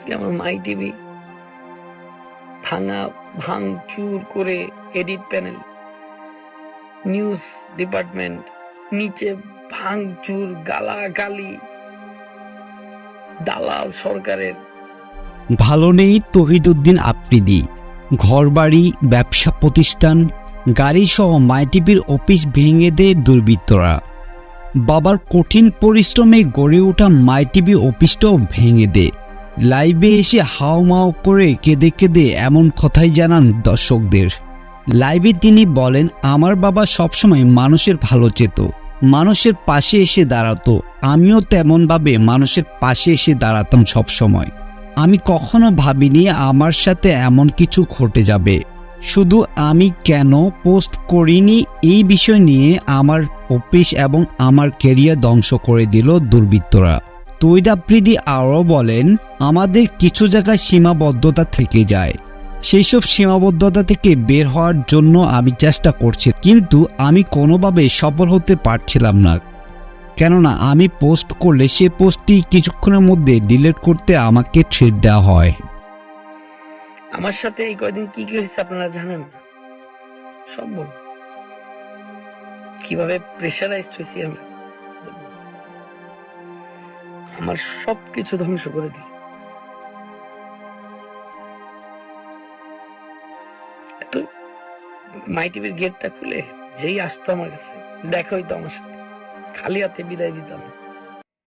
আজকে আমার মাই টিভি ভাঙচুর করে এডিট প্যানেল, নিউজ ডিপার্টমেন্ট নিচে ভাঙচুর, গালাগালি, দালাল সরকারের। ভালো নেই তহিদউদ্দিন আফ্রিদি। ঘরবাড়ি, ব্যবসা প্রতিষ্ঠান, গাড়ি সহ মাই টিভির অফিস ভেঙে দেয় দুর্বৃত্তরা। বাবার কঠিন পরিশ্রমে গড়ে ওঠা মাই টিভি অফিসটাও ভেঙে দেয়। লাইভে এসে হাওমাও করে কেঁদে কেঁদে এমন কথাই জানান দর্শকদের। লাইভে তিনি বলেন, আমার বাবা সবসময় মানুষের ভালো চেত, মানুষের পাশে এসে দাঁড়াতো। আমিও তেমনভাবে মানুষের পাশে এসে দাঁড়াতাম সবসময়। আমি কখনো ভাবিনি আমার সাথে এমন কিছু ঘটে যাবে। শুধু আমি কেন পোস্ট করিনি এই বিষয় নিয়ে আমার অফিস এবং আমার ক্যারিয়ার ধ্বংস করে দিল দুর্বৃত্তরা। তহিদ আফ্রিদি আরও বলেন, আমাদের কিছু জায়গায় সীমাবদ্ধতা থেকে যায়। সেই সব সীমাবদ্ধতা থেকে বের হওয়ার জন্য আমি চেষ্টা করছি, কিন্তু আমি কোনোভাবে সফল হতে পারছিলাম না। কেননা আমি পোস্ট করলে সে পোস্টটি কিছুক্ষণের মধ্যে ডিলিট করতে আমাকে থ্রেট দেওয়া হয়। আমার সাথে এই কয়দিন কি কি হয়েছে আপনারা জানেন? সব কিভাবে প্রেশারাইজড হয়েছি আমি, আমার সবকিছু ধ্বংস করে দিই। তো মাই টিভির গেটটা খুলে যেই আসতো আমার কাছে দেখা হইতো, আমার সাথে খালি হাতে বিদায় দিতাম।